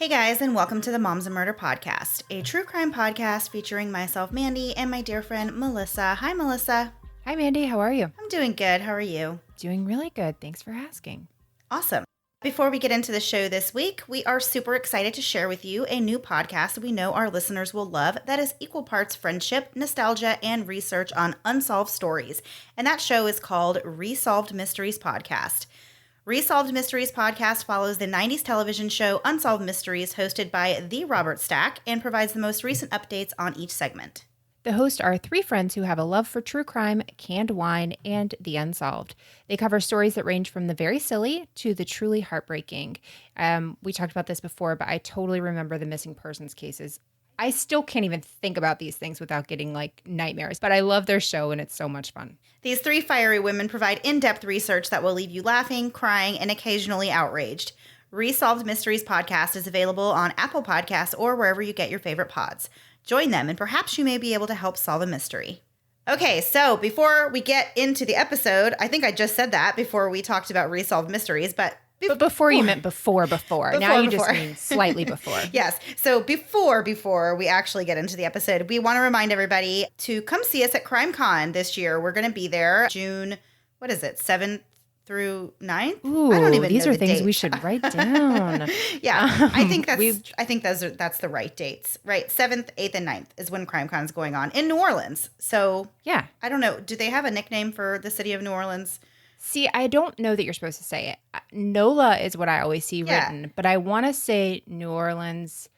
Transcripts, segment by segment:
guys, and welcome to the Moms and Murder Podcast, a true crime podcast featuring myself, Mandy, and my dear friend, Melissa. Hi, Melissa. Hi, Mandy. How are you? I'm doing good. How are you? Doing really good. Thanks for asking. Awesome. Before we get into the show this week, we are super excited to share with you a new podcast that we know our listeners will love that is equal parts friendship, nostalgia, and research on unsolved stories. And that show is called Resolved Mysteries Podcast. Resolved Mysteries Podcast follows the 90s television show Unsolved Mysteries, hosted by the Robert Stack, and provides the most recent updates on each segment. The hosts are three friends who have a love for true crime, canned wine, and the unsolved. They cover stories that range from the very silly to the truly heartbreaking. We talked about this before, but I totally remember the missing persons cases. I still can't even think about these things without getting like nightmares, but I love their show and it's so much fun. These three fiery women provide in-depth research that will leave you laughing, crying, and occasionally outraged. Resolved Mysteries Podcast is available on Apple Podcasts or wherever you get your favorite pods. Join them and perhaps you may be able to help solve a mystery. Okay, so before we get into the episode, I think I just said that before we talked about Resolved Mysteries, but before you meant before. Now you just mean slightly before. Yes. So before we actually get into the episode, we want to remind everybody to come see us at CrimeCon this year. We're going to be there June, 7th through 9th? Ooh, I don't even these know are the things date. we should write down. Yeah, I think that's the right dates. Right, 7th, 8th, and 9th is when CrimeCon is going on in New Orleans. So yeah, I don't know. Do they have a nickname for the city of New Orleans? See, I don't know that you're supposed to say it. NOLA is what I always see written, but I want to say New Orleans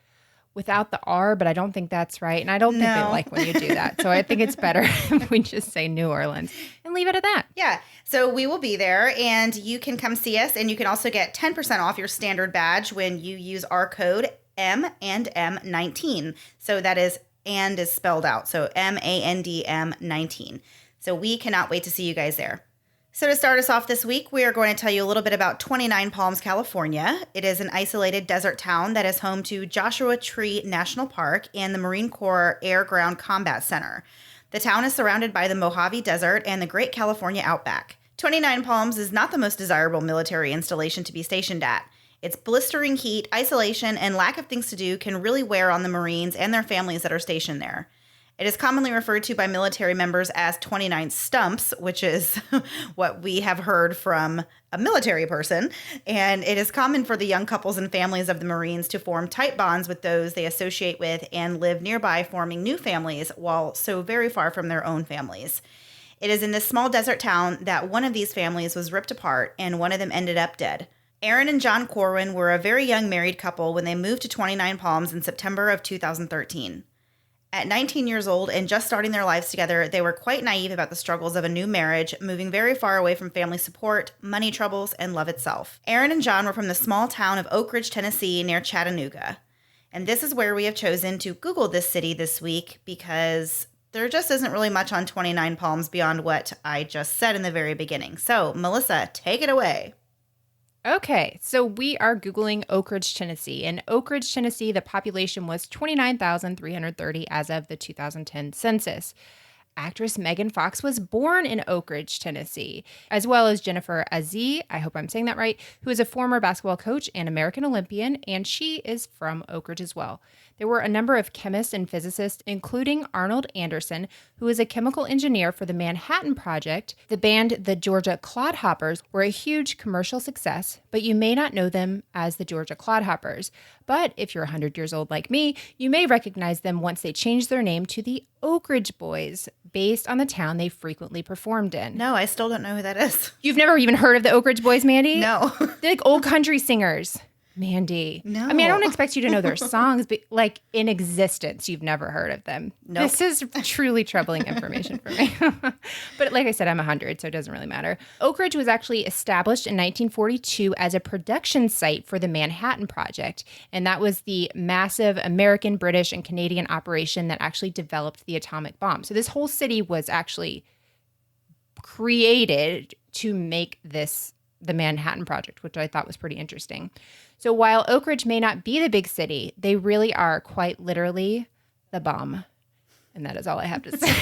without the R, but I don't think that's right. And I don't think they like when you do that. So I think it's better if we just say New Orleans and leave it at that. Yeah. So we will be there and you can come see us, and you can also get 10% off your standard badge when you use our code M&M19. So that is and is spelled out. So MANDM19. So we cannot wait to see you guys there. So to start us off this week, we are going to tell you a little bit about 29 Palms, California. It is an isolated desert town that is home to Joshua Tree National Park and the Marine Corps Air Ground Combat Center. The town is surrounded by the Mojave Desert and the Great California Outback. 29 Palms is not the most desirable military installation to be stationed at. Its blistering heat, isolation, and lack of things to do can really wear on the Marines and their families that are stationed there. It is commonly referred to by military members as 29 stumps, which is what we have heard from a military person. And it is common for the young couples and families of the Marines to form tight bonds with those they associate with and live nearby, forming new families while so very far from their own families. It is in this small desert town that one of these families was ripped apart and one of them ended up dead. Erin and John Corwin were a very young married couple when they moved to 29 Palms in September of 2013. At 19 years old and just starting their lives together, they were quite naive about the struggles of a new marriage, moving very far away from family support, money troubles, and love itself. Erin and John were from the small town of Oak Ridge, Tennessee, near Chattanooga. And this is where we have chosen to Google this city this week because there just isn't really much on 29 Palms beyond what I just said in the very beginning. So, Melissa, take it away. Okay, so we are Googling Oak Ridge, Tennessee. In Oak Ridge, Tennessee, the population was 29,330 as of the 2010 census. Actress Megan Fox was born in Oak Ridge, Tennessee, as well as Jennifer Azzi, I hope I'm saying that right, who is a former basketball coach and American Olympian, and she is from Oak Ridge as well. There were a number of chemists and physicists, including Arnold Anderson, who is a chemical engineer for the Manhattan Project. The band The Georgia Clodhoppers were a huge commercial success, but you may not know them as the Georgia Clodhoppers. But if you're 100 years old like me, you may recognize them once they changed their name to the Oak Ridge Boys, based on the town they frequently performed in. No, I still don't know who that is. You've never even heard of the Oak Ridge Boys, Mandy? No. They're like old country singers. Mandy. No. I mean, I don't expect you to know their songs, but like in existence, you've never heard of them. Nope. This is truly troubling information for me. But like I said, I'm 100, so it doesn't really matter. Oak Ridge was actually established in 1942 as a production site for the Manhattan Project. And that was the massive American, British, and Canadian operation that actually developed the atomic bomb. So this whole city was actually created to make this the Manhattan Project, which I thought was pretty interesting. So while Oak Ridge may not be the big city, they really are quite literally the bomb. And that is all I have to say.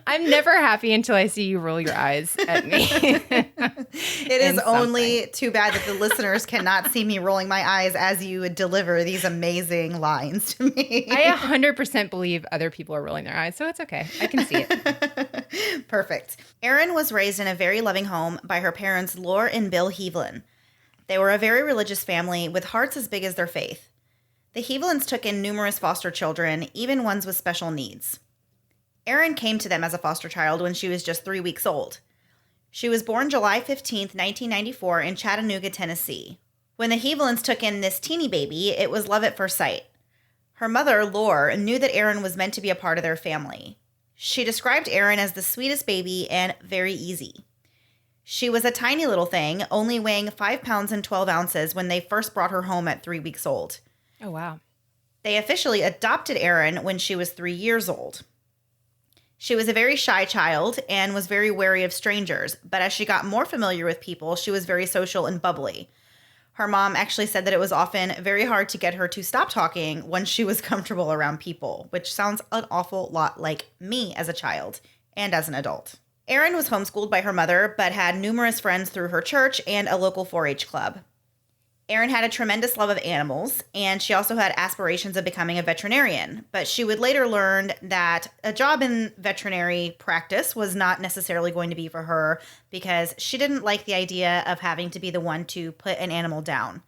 I'm never happy until I see you roll your eyes at me. It is only too bad that the listeners cannot see me rolling my eyes as you deliver these amazing lines to me. I 100% believe other people are rolling their eyes, so it's okay. I can see it. Perfect. Erin was raised in a very loving home by her parents, Lore and Bill Heavilin. They were a very religious family with hearts as big as their faith. The Heavilins took in numerous foster children, even ones with special needs. Erin came to them as a foster child when she was just 3 weeks old. She was born July 15th, 1994 in Chattanooga, Tennessee. When the Heavilins took in this teeny baby, it was love at first sight. Her mother, Lore, knew that Erin was meant to be a part of their family. She described Erin as the sweetest baby and very easy. She was a tiny little thing, only weighing 5 pounds and 12 ounces when they first brought her home at 3 weeks old. Oh, wow. They officially adopted Erin when she was 3 years old. She was a very shy child and was very wary of strangers, but as she got more familiar with people, she was very social and bubbly. Her mom actually said that it was often very hard to get her to stop talking when she was comfortable around people, which sounds an awful lot like me as a child and as an adult. Erin was homeschooled by her mother, but had numerous friends through her church and a local 4-H club. Erin had a tremendous love of animals, and she also had aspirations of becoming a veterinarian, but she would later learn that a job in veterinary practice was not necessarily going to be for her because she didn't like the idea of having to be the one to put an animal down.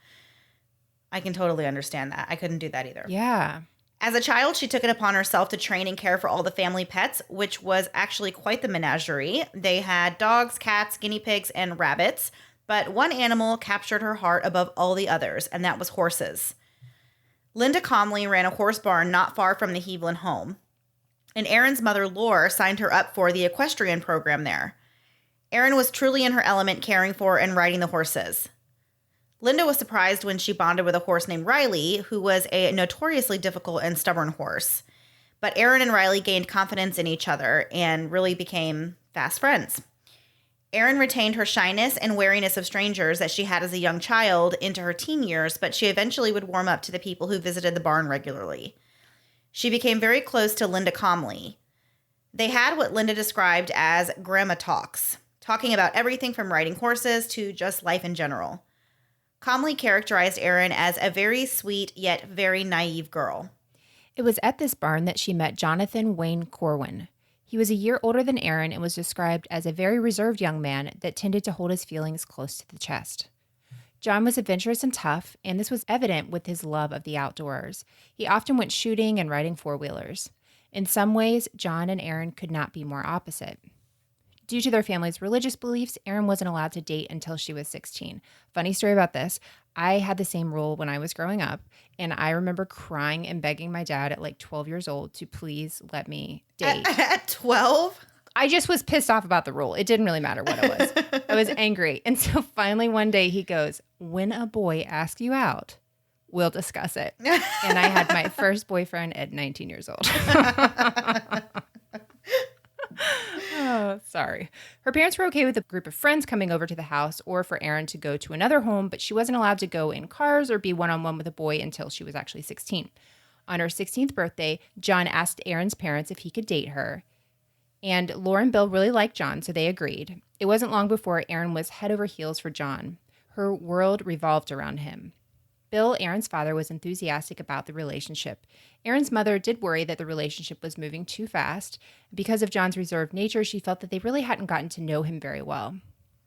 I can totally understand that. I couldn't do that either. Yeah. As a child, she took it upon herself to train and care for all the family pets, which was actually quite the menagerie. They had dogs, cats, guinea pigs, and rabbits. But one animal captured her heart above all the others, and that was horses. Linda Comley ran a horse barn not far from the Heavilin home, and Erin's mother, Lore, signed her up for the equestrian program there. Erin was truly in her element caring for and riding the horses. Linda was surprised when she bonded with a horse named Riley, who was a notoriously difficult and stubborn horse. But Erin and Riley gained confidence in each other and really became fast friends. Erin retained her shyness and wariness of strangers that she had as a young child into her teen years, but she eventually would warm up to the people who visited the barn regularly. She became very close to Linda Comley. They had what Linda described as grandma talks, talking about everything from riding horses to just life in general. Comley characterized Erin as a very sweet yet very naive girl. It was at this barn that she met Jonathan Wayne Corwin. He was a year older than Erin and was described as a very reserved young man that tended to hold his feelings close to the chest. John was adventurous and tough, and this was evident with his love of the outdoors. He often went shooting and riding four-wheelers. In some ways, John and Erin could not be more opposite. Due to their family's religious beliefs, Erin wasn't allowed to date until she was 16. Funny story about this. I had the same rule when I was growing up, and I remember crying and begging my dad at like 12 years old to please let me date. At 12? I just was pissed off about the rule. It didn't really matter what it was. I was angry. And so finally one day he goes, when a boy asks you out, we'll discuss it. And I had my first boyfriend at 19 years old. Oh, sorry. Her parents were okay with a group of friends coming over to the house or for Erin to go to another home, but she wasn't allowed to go in cars or be one-on-one with a boy until she was actually 16. On her 16th birthday, John asked Erin's parents if he could date her. And Laura and Bill really liked John, so they agreed. It wasn't long before Erin was head over heels for John. Her world revolved around him. Bill, Erin's father, was enthusiastic about the relationship. Erin's mother did worry that the relationship was moving too fast. Because of John's reserved nature, she felt that they really hadn't gotten to know him very well.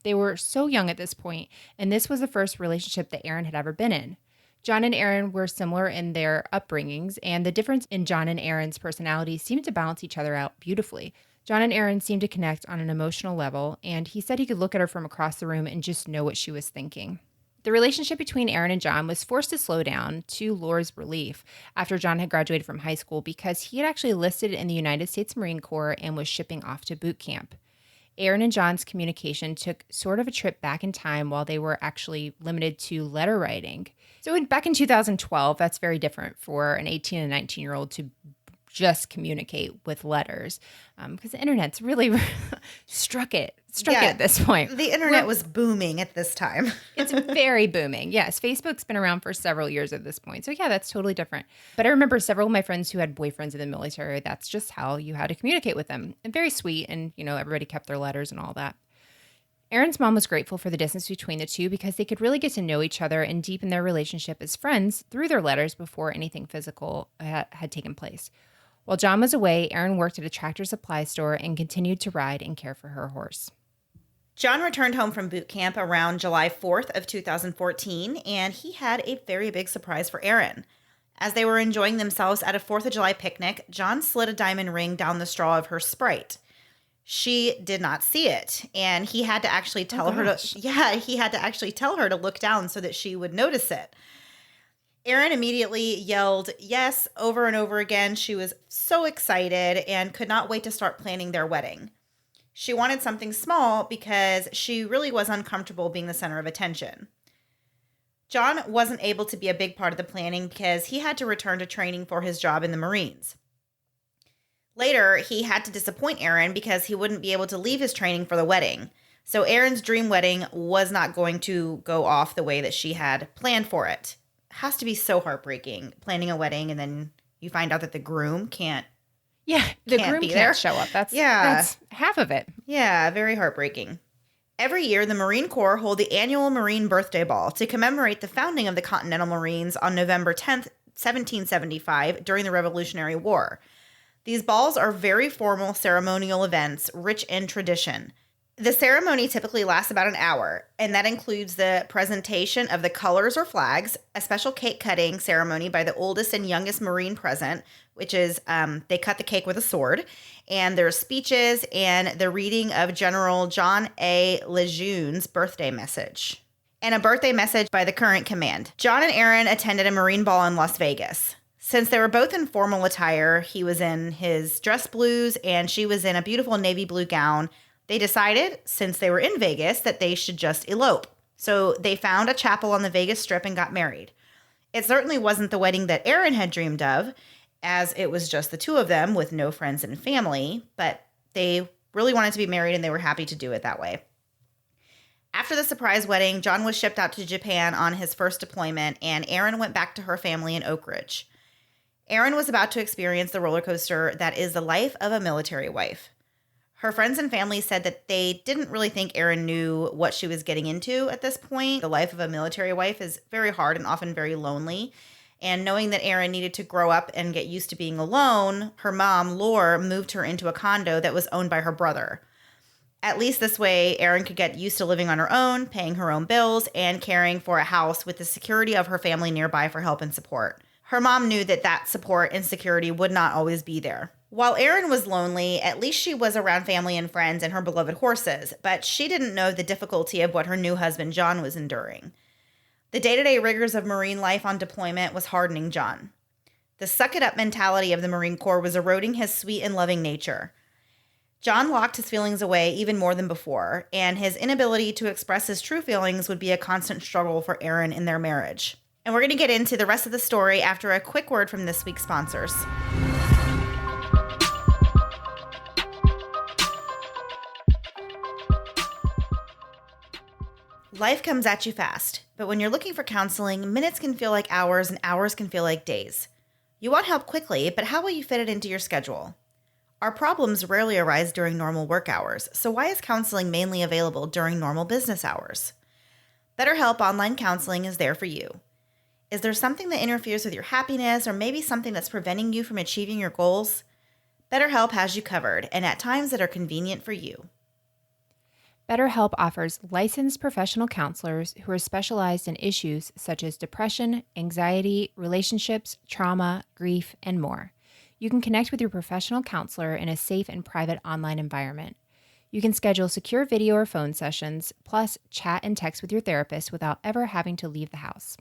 They were so young at this point, and this was the first relationship that Erin had ever been in. John and Erin were similar in their upbringings, and the difference in John and Erin's personalities seemed to balance each other out beautifully. John and Erin seemed to connect on an emotional level, and he said he could look at her from across the room and just know what she was thinking. The relationship between Erin and John was forced to slow down, to Laura's relief, after John had graduated from high school because he had actually enlisted in the United States Marine Corps and was shipping off to boot camp. Erin and John's communication took sort of a trip back in time while they were actually limited to letter writing. So back in 2012, that's very different for an 18 and 19-year-old to just communicate with letters because the internet's really struck it at this point. The internet was booming at this time. It's very booming. Yes, Facebook's been around for several years at this point. So yeah, that's totally different. But I remember several of my friends who had boyfriends in the military. That's just how you had to communicate with them. And very sweet. And, everybody kept their letters and all that. Erin's mom was grateful for the distance between the two because they could really get to know each other and deepen their relationship as friends through their letters before anything physical had taken place. While John was away, Erin worked at a tractor supply store and continued to ride and care for her horse. John returned home from boot camp around July 4th of 2014, and he had a very big surprise for Erin. As they were enjoying themselves at a 4th of July picnic, John slid a diamond ring down the straw of her Sprite. She did not see it, and he had to actually tell her to look down so that she would notice it. Erin immediately yelled yes over and over again. She was so excited and could not wait to start planning their wedding. She wanted something small because she really was uncomfortable being the center of attention. John wasn't able to be a big part of the planning because he had to return to training for his job in the Marines. Later, he had to disappoint Erin because he wouldn't be able to leave his training for the wedding. So Erin's dream wedding was not going to go off the way that she had planned for it. It has to be so heartbreaking, planning a wedding and then you find out that the groom can't. Yeah, the groom can't show up. That's half of it. Yeah, very heartbreaking. Every year, the Marine Corps hold the annual Marine Birthday Ball to commemorate the founding of the Continental Marines on November 10th, 1775, during the Revolutionary War. These balls are very formal ceremonial events, rich in tradition. The ceremony typically lasts about an hour, and that includes the presentation of the colors or flags, a special cake cutting ceremony by the oldest and youngest Marine present, which is they cut the cake with a sword, and there's speeches and the reading of General John A. Lejeune's birthday message, and a birthday message by the current command. John and Erin attended a Marine ball in Las Vegas. Since they were both in formal attire, he was in his dress blues and she was in a beautiful navy blue gown, they decided, since they were in Vegas, that they should just elope. So they found a chapel on the Vegas Strip and got married. It certainly wasn't the wedding that Erin had dreamed of, as it was just the two of them with no friends and family, but they really wanted to be married and they were happy to do it that way. After the surprise wedding, John was shipped out to Japan on his first deployment, and Erin went back to her family in Oak Ridge. Erin was about to experience the roller coaster that is the life of a military wife. Her friends and family said that they didn't really think Erin knew what she was getting into at this point. The life of a military wife is very hard and often very lonely. And knowing that Erin needed to grow up and get used to being alone, her mom, Lore, moved her into a condo that was owned by her brother. At least this way, Erin could get used to living on her own, paying her own bills, and caring for a house with the security of her family nearby for help and support. Her mom knew that support and security would not always be there. While Erin was lonely, at least she was around family and friends and her beloved horses, but she didn't know the difficulty of what her new husband John was enduring. The day-to-day rigors of Marine life on deployment was hardening John. The suck-it-up mentality of the Marine Corps was eroding his sweet and loving nature. John locked his feelings away even more than before, and his inability to express his true feelings would be a constant struggle for Erin in their marriage. And we're going to get into the rest of the story after a quick word from this week's sponsors. Life comes at you fast, but when you're looking for counseling, minutes can feel like hours and hours can feel like days. You want help quickly, but how will you fit it into your schedule? Our problems rarely arise during normal work hours, so why is counseling mainly available during normal business hours? BetterHelp Online Counseling is there for you. Is there something that interferes with your happiness or maybe something that's preventing you from achieving your goals? BetterHelp has you covered, and at times that are convenient for you. BetterHelp offers licensed professional counselors who are specialized in issues such as depression, anxiety, relationships, trauma, grief, and more. You can connect with your professional counselor in a safe and private online environment. You can schedule secure video or phone sessions, plus chat and text with your therapist without ever having to leave the house.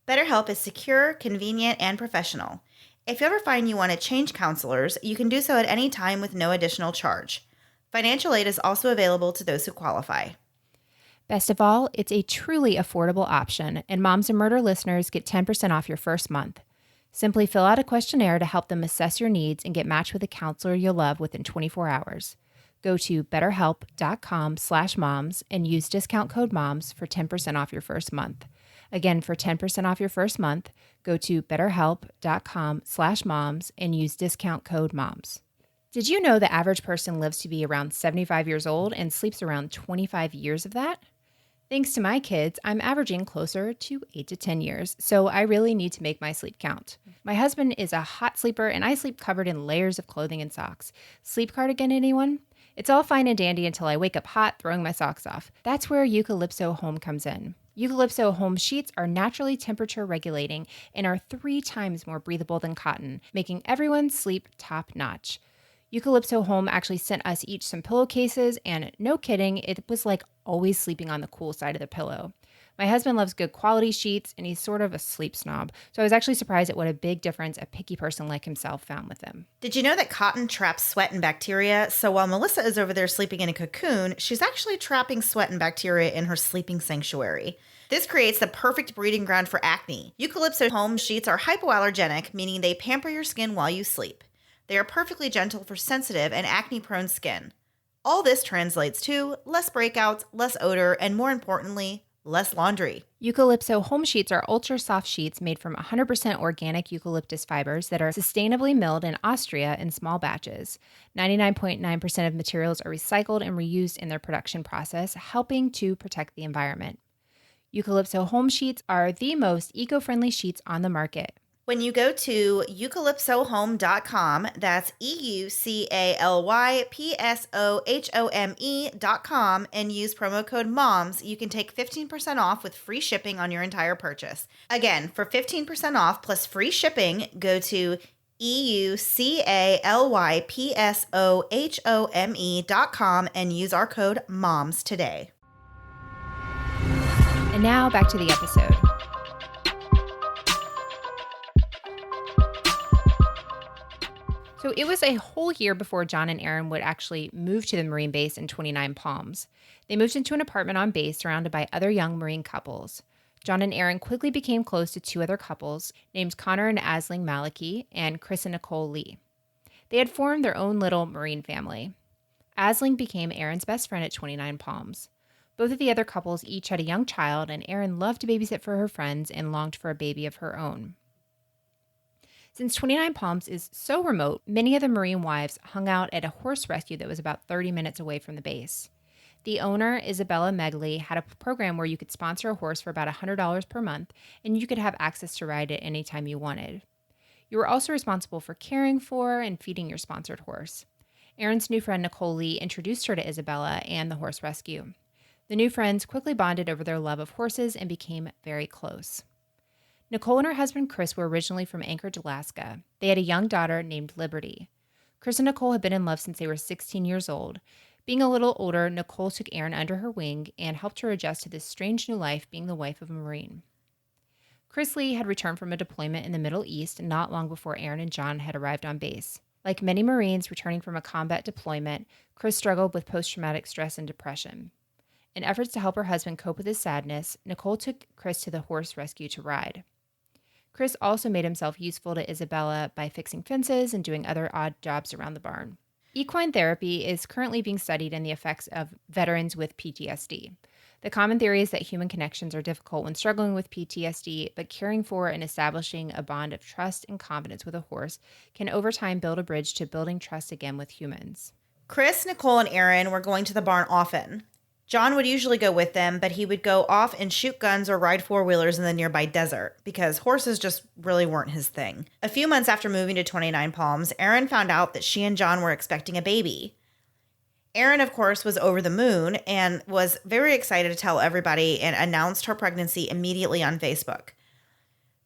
BetterHelp is secure, convenient, and professional. If you ever find you want to change counselors, you can do so at any time with no additional charge. Financial aid is also available to those who qualify. Best of all, it's a truly affordable option, and Moms and Murder listeners get 10% off your first month. Simply fill out a questionnaire to help them assess your needs and get matched with a counselor you'll love within 24 hours. Go to betterhelp.com/moms and use discount code MOMS for 10% off your first month. Again, for 10% off your first month, go to betterhelp.com/moms and use discount code MOMS. Did you know the average person lives to be around 75 years old and sleeps around 25 years of that? Thanks to my kids, I'm averaging closer to 8 to 10 years, so I really need to make my sleep count. My husband is a hot sleeper, and I sleep covered in layers of clothing and socks. Sleep cardigan, anyone? It's all fine and dandy until I wake up hot, throwing my socks off. That's where Eucalypso Home comes in. Eucalypso Home sheets are naturally temperature regulating and are 3 times more breathable than cotton, making everyone's sleep top notch. Eucalypso Home actually sent us each some pillowcases, and no kidding, it was like always sleeping on the cool side of the pillow. My husband loves good quality sheets, and he's sort of a sleep snob, so I was actually surprised at what a big difference a picky person like himself found with them. Did you know that cotton traps sweat and bacteria? So while Melissa is over there sleeping in a cocoon, she's actually trapping sweat and bacteria in her sleeping sanctuary. This creates the perfect breeding ground for acne. Eucalypso Home sheets are hypoallergenic, meaning they pamper your skin while you sleep. They are perfectly gentle for sensitive and acne-prone skin. All this translates to less breakouts, less odor, and more importantly, less laundry. Eucalypso Home sheets are ultra soft sheets made from 100% organic eucalyptus fibers that are sustainably milled in Austria in small batches. 99.9% of materials are recycled and reused in their production process, helping to protect the environment. Eucalypso Home sheets are the most eco-friendly sheets on the market. When you go to eucalypsohome.com, that's eucalypsohome.com, and use promo code MOMS, you can take 15% off with free shipping on your entire purchase. Again, for 15% off plus free shipping, go to eucalypsohome.com and use our code MOMS today. And now back to the episode. So it was a whole year before John and Erin would actually move to the Marine base in 29 Palms. They moved into an apartment on base surrounded by other young Marine couples. John and Erin quickly became close to 2 other couples named Connor and Aisling Maliki and Chris and Nicole Lee. They had formed their own little Marine family. Aisling became Erin's best friend at 29 Palms. Both of the other couples each had a young child, and Erin loved to babysit for her friends and longed for a baby of her own. Since 29 Palms is so remote, many of the Marine wives hung out at a horse rescue that was about 30 minutes away from the base. The owner, Isabella Megley, had a program where you could sponsor a horse for about $100 per month, and you could have access to ride it any time you wanted. You were also responsible for caring for and feeding your sponsored horse. Erin's new friend Nicole Lee introduced her to Isabella and the horse rescue. The new friends quickly bonded over their love of horses and became very close. Nicole and her husband Chris were originally from Anchorage, Alaska. They had a young daughter named Liberty. Chris and Nicole had been in love since they were 16 years old. Being a little older, Nicole took Erin under her wing and helped her adjust to this strange new life being the wife of a Marine. Chris Lee had returned from a deployment in the Middle East not long before Erin and John had arrived on base. Like many Marines returning from a combat deployment, Chris struggled with post-traumatic stress and depression. In efforts to help her husband cope with his sadness, Nicole took Chris to the horse rescue to ride. Chris also made himself useful to Isabella by fixing fences and doing other odd jobs around the barn. Equine therapy is currently being studied in the effects of veterans with PTSD. The common theory is that human connections are difficult when struggling with PTSD, but caring for and establishing a bond of trust and confidence with a horse can over time build a bridge to building trust again with humans. Chris, Nicole, and Erin were going to the barn often. John would usually go with them, but he would go off and shoot guns or ride four-wheelers in the nearby desert because horses just really weren't his thing. A few months after moving to 29 Palms, Erin found out that she and John were expecting a baby. Erin, of course, was over the moon and was very excited to tell everybody and announced her pregnancy immediately on Facebook.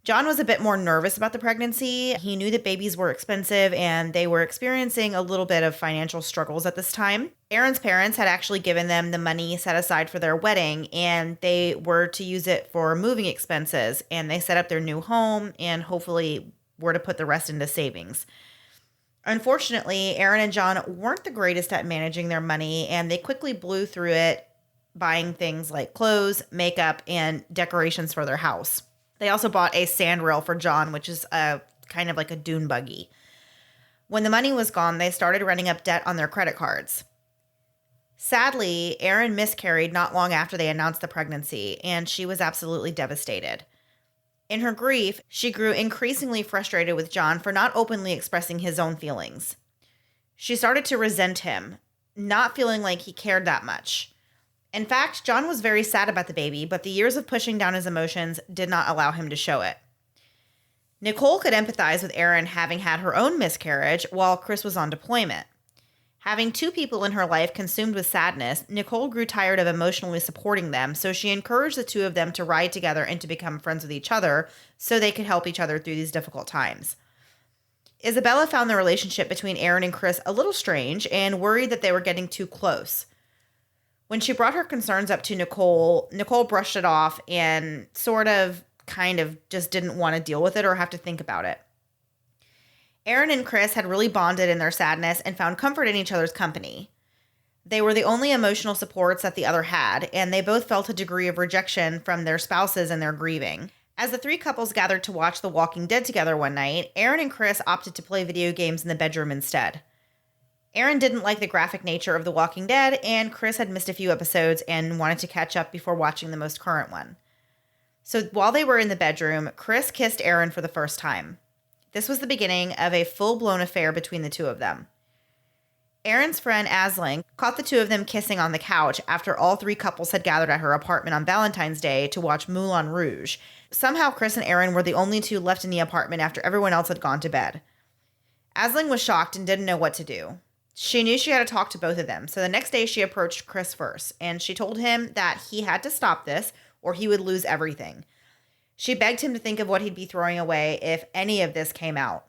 John was a bit more nervous about the pregnancy. He knew that babies were expensive and they were experiencing a little bit of financial struggles at this time. Erin's parents had actually given them the money set aside for their wedding, and they were to use it for moving expenses, and they set up their new home and hopefully were to put the rest into savings. Unfortunately, Erin and John weren't the greatest at managing their money, and they quickly blew through it buying things like clothes, makeup, and decorations for their house. They also bought a sand rail for John, which is a kind of like a dune buggy. When the money was gone, they started running up debt on their credit cards. Sadly, Erin miscarried not long after they announced the pregnancy, and she was absolutely devastated. In her grief, she grew increasingly frustrated with John for not openly expressing his own feelings. She started to resent him, not feeling like he cared that much. In fact, John was very sad about the baby, but the years of pushing down his emotions did not allow him to show it. Nicole could empathize with Erin having had her own miscarriage while Chris was on deployment. Having two people in her life consumed with sadness, Nicole grew tired of emotionally supporting them, so she encouraged the two of them to ride together and to become friends with each other so they could help each other through these difficult times. Isabella found the relationship between Erin and Chris a little strange and worried that they were getting too close. When she brought her concerns up to Nicole, Nicole brushed it off and kind of just didn't want to deal with it or have to think about it. Erin and Chris had really bonded in their sadness and found comfort in each other's company. They were the only emotional supports that the other had, and they both felt a degree of rejection from their spouses in their grieving. As the three couples gathered to watch The Walking Dead together one night, Erin and Chris opted to play video games in the bedroom instead. Erin didn't like the graphic nature of The Walking Dead, and Chris had missed a few episodes and wanted to catch up before watching the most current one. So while they were in the bedroom, Chris kissed Erin for the first time. This was the beginning of a full-blown affair between the two of them. Erin's friend Aisling caught the two of them kissing on the couch after all three couples had gathered at her apartment on Valentine's Day to watch Moulin Rouge. Somehow Chris and Erin were the only two left in the apartment after everyone else had gone to bed. Aisling was shocked and didn't know what to do. She knew she had to talk to both of them, so the next day she approached Chris first, and she told him that he had to stop this or he would lose everything. She begged him to think of what he'd be throwing away if any of this came out.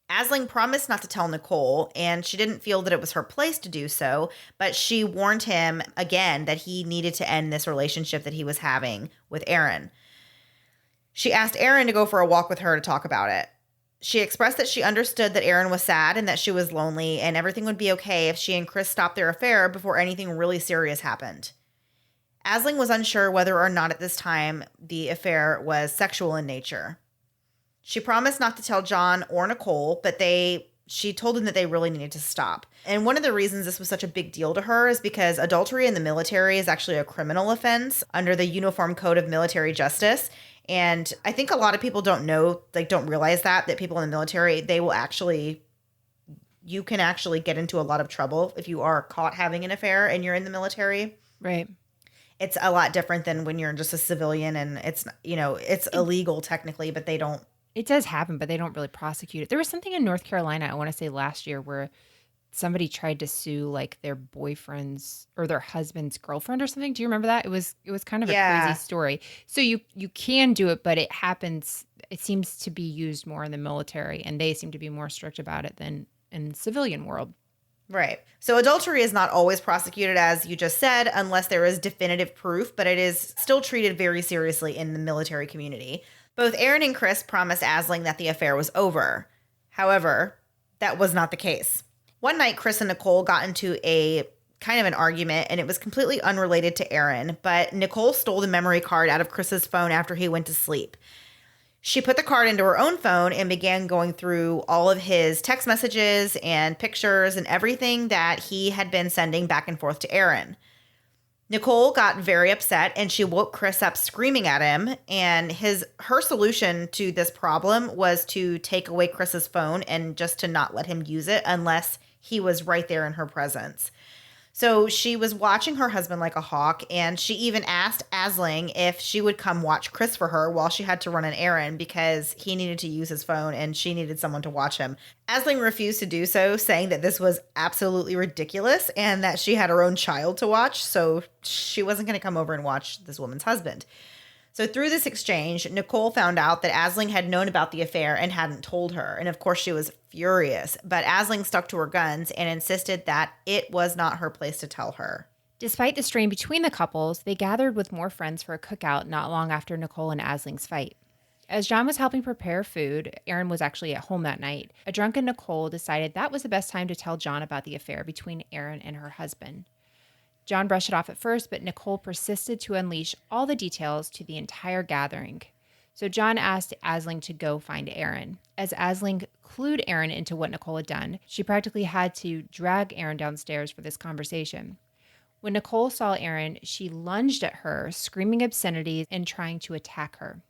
Aisling promised not to tell Nicole, and she didn't feel that it was her place to do so, but she warned him again that he needed to end this relationship that he was having with Erin. She asked Erin to go for a walk with her to talk about it. She expressed that she understood that Erin was sad and that she was lonely, and everything would be okay if she and Chris stopped their affair before anything really serious happened. Aisling was unsure whether or not at this time the affair was sexual in nature. She promised not to tell John or Nicole, but she told them that they really needed to stop. And one of the reasons this was such a big deal to her is because adultery in the military is actually a criminal offense under the Uniform Code of Military Justice. And I think a lot of people don't realize that people in the military, you can actually get into a lot of trouble if you are caught having an affair and you're in the military. Right. It's a lot different than when you're just a civilian, and it's illegal technically, but they don't. It does happen, but they don't really prosecute it. There was something in North Carolina, I want to say last year, where somebody tried to sue like their boyfriend's or their husband's girlfriend or something. Do you remember that? It was kind of a crazy story. So you can do it, but it happens. It seems to be used more in the military, and they seem to be more strict about it than in the civilian world. Right. So adultery is not always prosecuted, as you just said, unless there is definitive proof, but it is still treated very seriously in the military community. Both Erin and Chris promised Aisling that the affair was over. However, that was not the case. One night, Chris and Nicole got into a kind of an argument, and it was completely unrelated to Erin, but Nicole stole the memory card out of Chris's phone after he went to sleep. She put the card into her own phone and began going through all of his text messages and pictures and everything that he had been sending back and forth to Erin. Nicole got very upset and she woke Chris up screaming at him, and her solution to this problem was to take away Chris's phone and just to not let him use it unless he was right there in her presence. So she was watching her husband like a hawk, and she even asked Aisling if she would come watch Chris for her while she had to run an errand because he needed to use his phone and she needed someone to watch him. Aisling refused to do so, saying that this was absolutely ridiculous and that she had her own child to watch, so she wasn't going to come over and watch this woman's husband. So through this exchange, Nicole found out that Aisling had known about the affair and hadn't told her. And of course, she was furious. But Aisling stuck to her guns and insisted that it was not her place to tell her. Despite the strain between the couples, they gathered with more friends for a cookout not long after Nicole and Aisling's fight. As John was helping prepare food, Erin was actually at home that night. A drunken Nicole decided that was the best time to tell John about the affair between Erin and her husband. John brushed it off at first, but Nicole persisted to unleash all the details to the entire gathering. So John asked Asling to go find Erin. As Asling clued Erin into what Nicole had done, she practically had to drag Erin downstairs for this conversation. When Nicole saw Erin, she lunged at her, screaming obscenities and trying to attack her.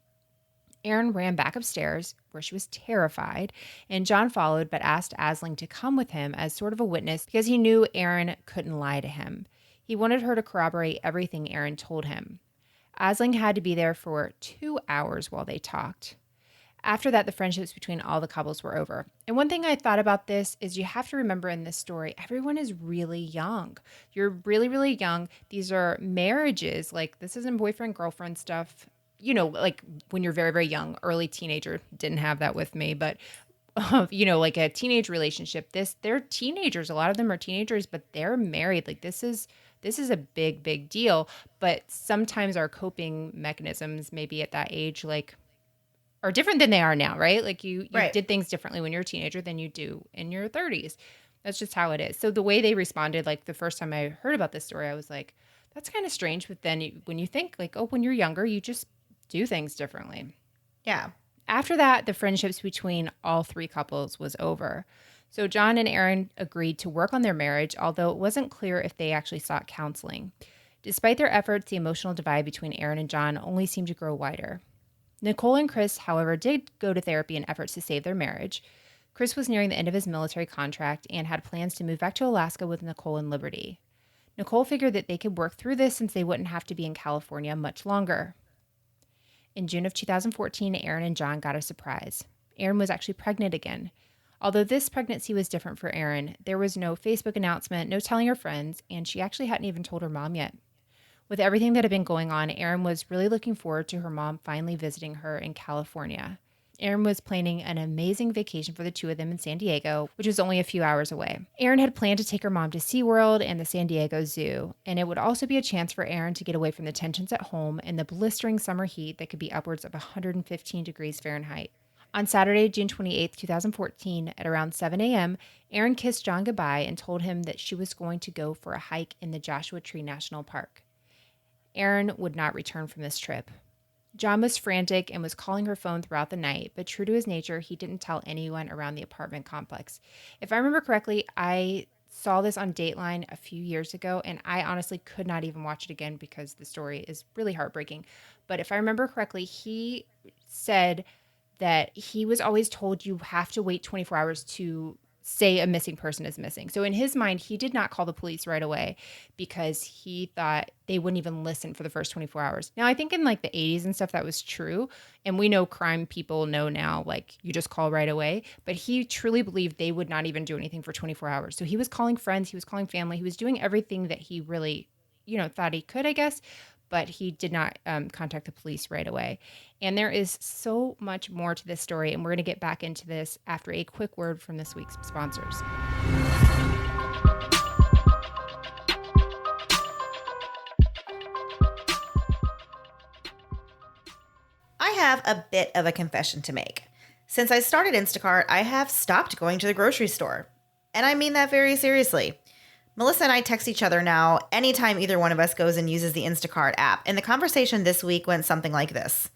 Erin ran back upstairs, where she was terrified, and John followed but asked Asling to come with him as sort of a witness because he knew Erin couldn't lie to him. He wanted her to corroborate everything Erin told him. Asling had to be there for 2 hours while they talked. After that, the friendships between all the couples were over. And one thing I thought about this is you have to remember in this story, everyone is really young. You're really, really young. These are marriages. Like, this isn't boyfriend, girlfriend stuff. You know, like when you're very, very young, early teenager. Didn't have that with me, but like a teenage relationship. They're teenagers. A lot of them are teenagers, but they're married. Like this is a big, big deal. But sometimes our coping mechanisms, maybe at that age, like are different than they are now, right? Like you Right. did things differently when you're a teenager than you do in your 30s. That's just how it is. So the way they responded, like the first time I heard about this story, I was like, that's kind of strange. But then when you think like, oh, when you're younger, you just do things differently. Yeah. After that, the friendships between all three couples was over. So John and Erin agreed to work on their marriage, although it wasn't clear if they actually sought counseling. Despite their efforts, the emotional divide between Erin and John only seemed to grow wider. Nicole and Chris, however, did go to therapy in efforts to save their marriage. Chris was nearing the end of his military contract and had plans to move back to Alaska with Nicole and Liberty. Nicole figured that they could work through this since they wouldn't have to be in California much longer. In June of 2014, Erin and John got a surprise. Erin was actually pregnant again. Although this pregnancy was different for Erin, there was no Facebook announcement, no telling her friends, and she actually hadn't even told her mom yet. With everything that had been going on, Erin was really looking forward to her mom finally visiting her in California. Erin was planning an amazing vacation for the two of them in San Diego, which was only a few hours away. Erin had planned to take her mom to SeaWorld and the San Diego Zoo, and it would also be a chance for Erin to get away from the tensions at home and the blistering summer heat that could be upwards of 115 degrees Fahrenheit. On Saturday, June 28, 2014, at around 7 a.m., Erin kissed John goodbye and told him that she was going to go for a hike in the Joshua Tree National Park. Erin would not return from this trip. John was frantic and was calling her phone throughout the night, but true to his nature, he didn't tell anyone around the apartment complex. If I remember correctly, I saw this on Dateline a few years ago, and I honestly could not even watch it again because the story is really heartbreaking. But if I remember correctly, he said that he was always told you have to wait 24 hours to say a missing person is missing. So in his mind, he did not call the police right away because he thought they wouldn't even listen for the first 24 hours. Now, I think in like the 80s and stuff, that was true. And we know crime people know now, like you just call right away. But he truly believed they would not even do anything for 24 hours. So he was calling friends, he was calling family, he was doing everything that he really, thought he could, I guess. But he did not contact the police right away. And there is so much more to this story, and we're going to get back into this after a quick word from this week's sponsors. I have a bit of a confession to make. Since I started Instacart, I have stopped going to the grocery store. And I mean that very seriously. Melissa and I text each other now anytime either one of us goes and uses the Instacart app. And the conversation this week went something like this.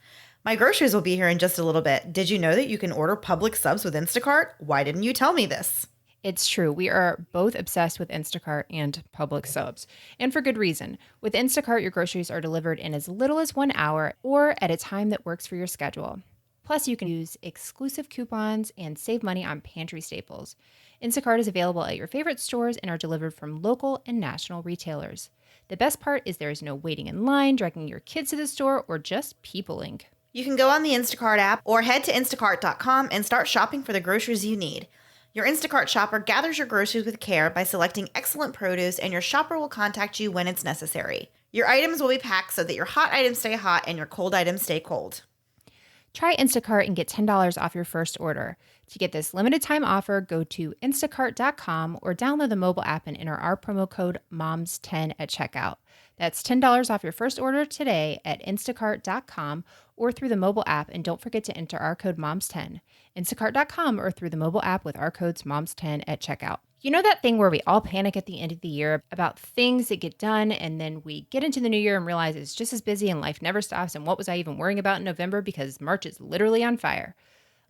My groceries will be here in just a little bit. Did you know that you can order Publix subs with Instacart? Why didn't you tell me this? It's true. We are both obsessed with Instacart and Publix subs. And for good reason. With Instacart, your groceries are delivered in as little as 1 hour or at a time that works for your schedule. Plus, you can use exclusive coupons and save money on pantry staples. Instacart is available at your favorite stores and are delivered from local and national retailers. The best part is there is no waiting in line, dragging your kids to the store, or just peopling. You can go on the Instacart app or head to instacart.com and start shopping for the groceries you need. Your Instacart shopper gathers your groceries with care by selecting excellent produce, and your shopper will contact you when it's necessary. Your items will be packed so that your hot items stay hot and your cold items stay cold. Try Instacart and get $10 off your first order. To get this limited time offer, go to instacart.com or download the mobile app and enter our promo code MOMS10 at checkout. That's $10 off your first order today at instacart.com or through the mobile app, and don't forget to enter our code MOMS10. Instacart.com or through the mobile app with our codes MOMS10 at checkout. You know that thing where we all panic at the end of the year about things that get done, and then we get into the new year and realize it's just as busy and life never stops, and what was I even worrying about in November because March is literally on fire?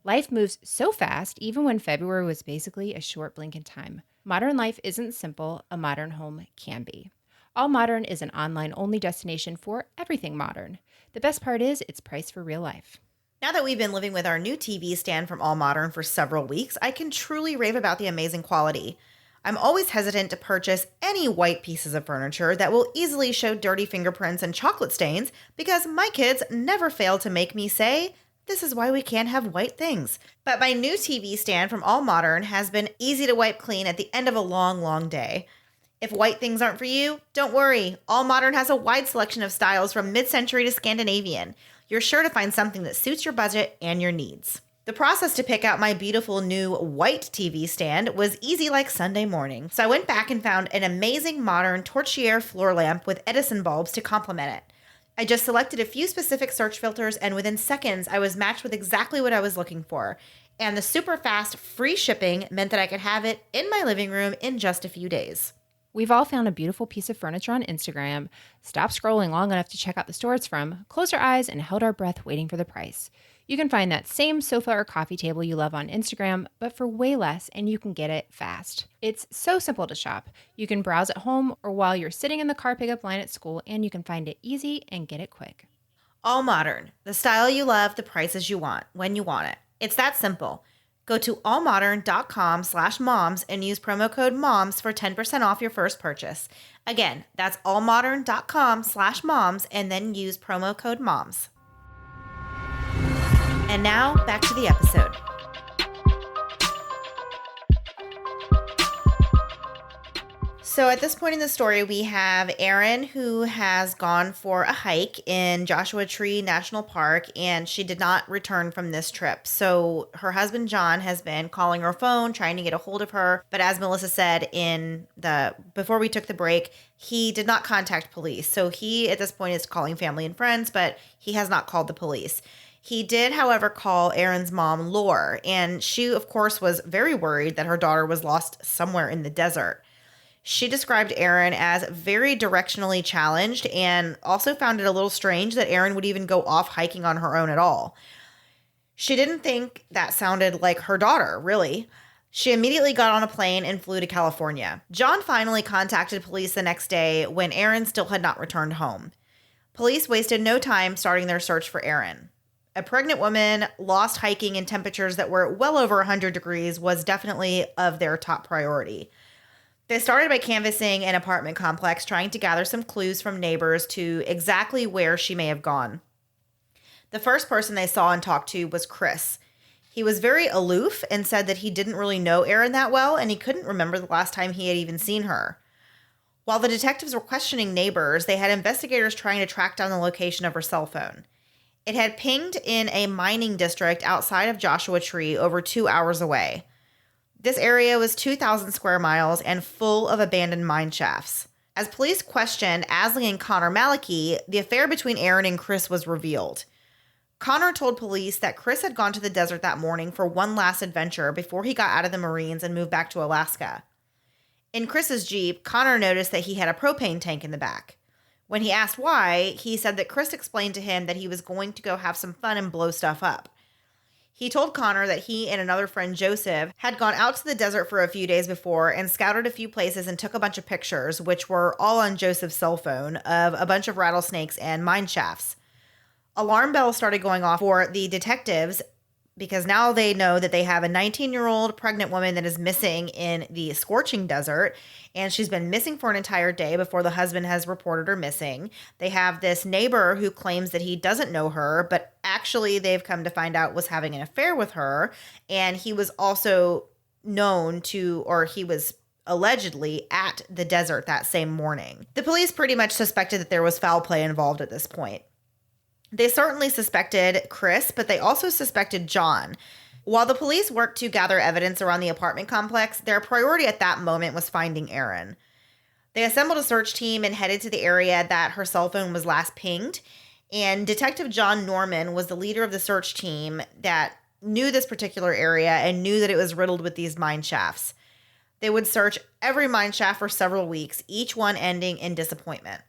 Life moves so fast, even when February was basically a short blink in time. Modern life isn't simple, a modern home can be. All Modern is an online-only destination for everything modern. The best part is it's priced for real life. Now that we've been living with our new TV stand from All Modern for several weeks, I can truly rave about the amazing quality. I'm always hesitant to purchase any white pieces of furniture that will easily show dirty fingerprints and chocolate stains because my kids never fail to make me say, "This is why we can't have white things." But my new TV stand from All Modern has been easy to wipe clean at the end of a long, long day. If white things aren't for you, don't worry. All Modern has a wide selection of styles from mid-century to Scandinavian. You're sure to find something that suits your budget and your needs. The process to pick out my beautiful new white TV stand was easy like Sunday morning. So I went back and found an amazing modern Torchiere floor lamp with Edison bulbs to complement it. I just selected a few specific search filters, and within seconds, I was matched with exactly what I was looking for. And the super fast free shipping meant that I could have it in my living room in just a few days. We've all found a beautiful piece of furniture on Instagram, stopped scrolling long enough to check out the store it's from, closed our eyes, and held our breath waiting for the price. You can find that same sofa or coffee table you love on Instagram, but for way less, and you can get it fast. It's so simple to shop. You can browse at home or while you're sitting in the car pickup line at school, and you can find it easy and get it quick. All Modern. The style you love, the prices you want, when you want it. It's that simple. Go to allmodern.com/moms and use promo code MOMS for 10% off your first purchase. Again, that's allmodern.com/moms and then use promo code MOMS. And now, back to the episode. So at this point in the story, we have Erin, who has gone for a hike in Joshua Tree National Park, and she did not return from this trip. So her husband, John, has been calling her phone, trying to get a hold of her. But as Melissa said before we took the break, he did not contact police. So he, at this point, is calling family and friends, but he has not called the police. He did, however, call Erin's mom, Lore, and she, of course, was very worried that her daughter was lost somewhere in the desert. She described Erin as very directionally challenged and also found it a little strange that Erin would even go off hiking on her own at all. She didn't think that sounded like her daughter, really. She immediately got on a plane and flew to California. John finally contacted police the next day when Erin still had not returned home. Police wasted no time starting their search for Erin. A pregnant woman lost hiking in temperatures that were well over 100 degrees was definitely of their top priority. They started by canvassing an apartment complex, trying to gather some clues from neighbors to exactly where she may have gone. The first person they saw and talked to was Chris. He was very aloof and said that he didn't really know Erin that well, and he couldn't remember the last time he had even seen her. While the detectives were questioning neighbors, they had investigators trying to track down the location of her cell phone. It had pinged in a mining district outside of Joshua Tree over 2 hours away. This area was 2,000 square miles and full of abandoned mine shafts. As police questioned Asley and Connor Malachi, the affair between Erin and Chris was revealed. Connor told police that Chris had gone to the desert that morning for one last adventure before he got out of the Marines and moved back to Alaska. In Chris's Jeep, Connor noticed that he had a propane tank in the back. When he asked why, he said that Chris explained to him that he was going to go have some fun and blow stuff up. He told Connor that he and another friend, Joseph, had gone out to the desert for a few days before and scouted a few places and took a bunch of pictures, which were all on Joseph's cell phone, of a bunch of rattlesnakes and mine shafts. Alarm bells started going off for the detectives because now they know that they have a 19-year-old pregnant woman that is missing in the scorching desert, and she's been missing for an entire day before the husband has reported her missing. They have this neighbor who claims that he doesn't know her, but actually they've come to find out was having an affair with her, and he was also he was allegedly at the desert that same morning. The police pretty much suspected that there was foul play involved at this point. They certainly suspected Chris, but they also suspected John. While the police worked to gather evidence around the apartment complex, their priority at that moment was finding Erin. They assembled a search team and headed to the area that her cell phone was last pinged, and Detective John Norman was the leader of the search team that knew this particular area and knew that it was riddled with these mine shafts. They would search every mine shaft for several weeks, each one ending in disappointment.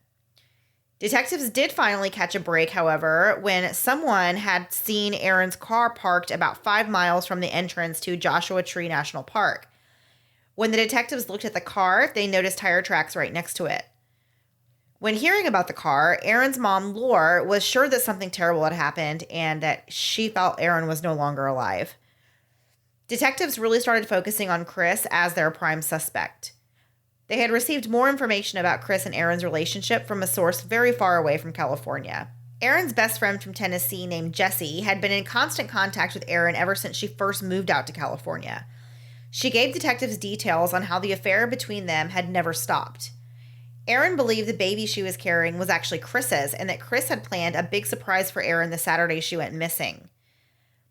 Detectives did finally catch a break, however, when someone had seen Erin's car parked about 5 miles from the entrance to Joshua Tree National Park. When the detectives looked at the car, they noticed tire tracks right next to it. When hearing about the car, Erin's mom, Lore, was sure that something terrible had happened and that she thought Erin was no longer alive. Detectives really started focusing on Chris as their prime suspect. They had received more information about Chris and Erin's relationship from a source very far away from California. Erin's best friend from Tennessee named Jessie had been in constant contact with Erin ever since she first moved out to California. She gave detectives details on how the affair between them had never stopped. Erin believed the baby she was carrying was actually Chris's and that Chris had planned a big surprise for Erin the Saturday she went missing.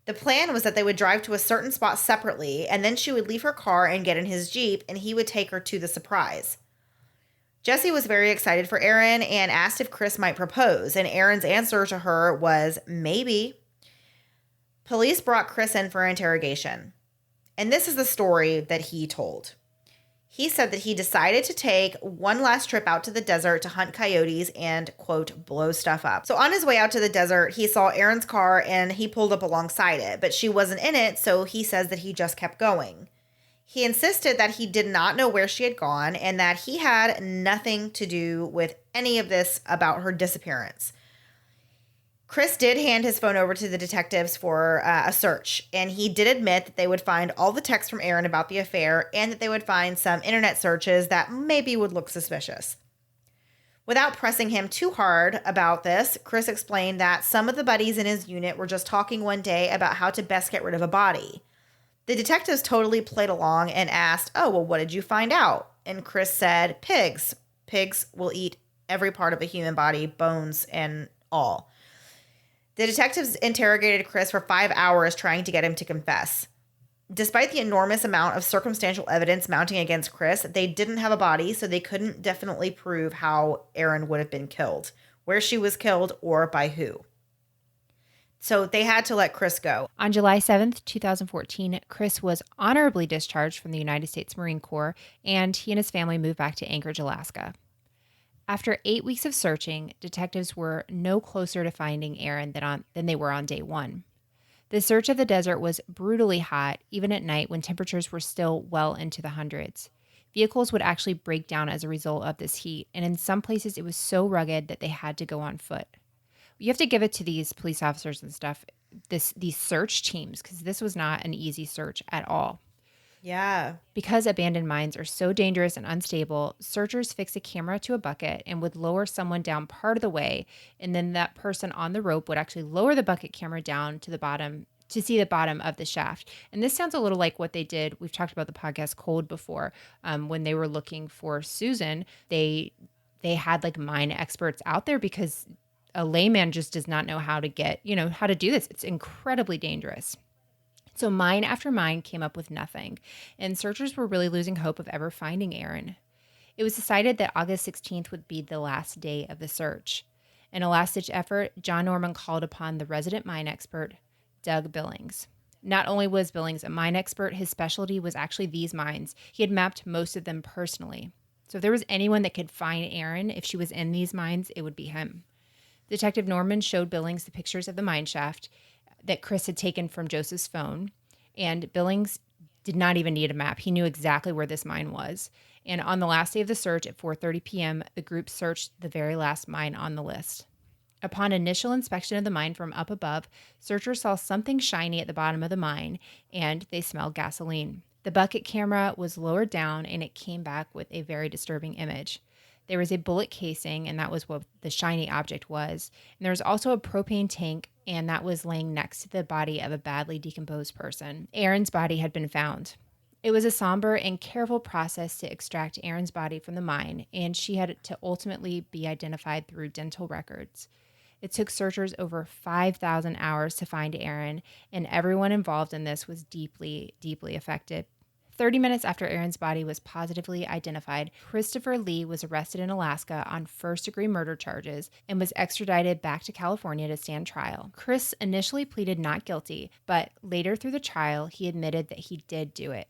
The plan was that they would drive to a certain spot separately, and then she would leave her car and get in his Jeep, and he would take her to the surprise. Jessie was very excited for Erin and asked if Chris might propose, and Erin's answer to her was maybe. Police brought Chris in for interrogation, and this is the story that he told. He said that he decided to take one last trip out to the desert to hunt coyotes and, quote, blow stuff up. So on his way out to the desert, he saw Erin's car and he pulled up alongside it, but she wasn't in it, so he says that he just kept going. He insisted that he did not know where she had gone and that he had nothing to do with any of this about her disappearance. Chris did hand his phone over to the detectives for a search, and he did admit that they would find all the texts from Erin about the affair and that they would find some internet searches that maybe would look suspicious. Without pressing him too hard about this, Chris explained that some of the buddies in his unit were just talking one day about how to best get rid of a body. The detectives totally played along and asked, "Oh, well, what did you find out?" And Chris said, "Pigs. Pigs will eat every part of a human body, bones and all." The detectives interrogated Chris for 5 hours trying to get him to confess. Despite the enormous amount of circumstantial evidence mounting against Chris, they didn't have a body, so they couldn't definitely prove how Erin would have been killed, where she was killed, or by who. So they had to let Chris go. On July 7th, 2014, Chris was honorably discharged from the United States Marine Corps, and he and his family moved back to Anchorage, Alaska. After 8 weeks of searching, detectives were no closer to finding Erin than they were on day one. The search of the desert was brutally hot, even at night when temperatures were still well into the hundreds. Vehicles would actually break down as a result of this heat, and in some places it was so rugged that they had to go on foot. You have to give it to these police officers and stuff, these search teams, because this was not an easy search at all. Yeah. Because abandoned mines are so dangerous and unstable, searchers fix a camera to a bucket and would lower someone down part of the way, and then that person on the rope would actually lower the bucket camera down to the bottom to see the bottom of the shaft. And this sounds a little like what they did. We've talked about the podcast Cold before. When they were looking for Susan, they had like mine experts out there because a layman just does not know how to how to do this. It's incredibly dangerous. So mine after mine came up with nothing, and searchers were really losing hope of ever finding Erin. It was decided that August 16th would be the last day of the search. In a last-ditch effort, John Norman called upon the resident mine expert, Doug Billings. Not only was Billings a mine expert, his specialty was actually these mines. He had mapped most of them personally. So if there was anyone that could find Erin, if she was in these mines, it would be him. Detective Norman showed Billings the pictures of the mine shaft that Chris had taken from Joseph's phone, and Billings did not even need a map. He knew exactly where this mine was. And on the last day of the search at 4:30 p.m., the group searched the very last mine on the list. Upon initial inspection of the mine from up above, searchers saw something shiny at the bottom of the mine, and they smelled gasoline. The bucket camera was lowered down, and it came back with a very disturbing image. There was a bullet casing, and that was what the shiny object was. And there was also a propane tank, and that was laying next to the body of a badly decomposed person. Erin's body had been found. It was a somber and careful process to extract Erin's body from the mine, and she had to ultimately be identified through dental records. It took searchers over 5,000 hours to find Erin, and everyone involved in this was deeply, deeply affected. 30 minutes after Erin's body was positively identified, Christopher Lee was arrested in Alaska on first-degree murder charges and was extradited back to California to stand trial. Chris initially pleaded not guilty, but later through the trial, he admitted that he did do it.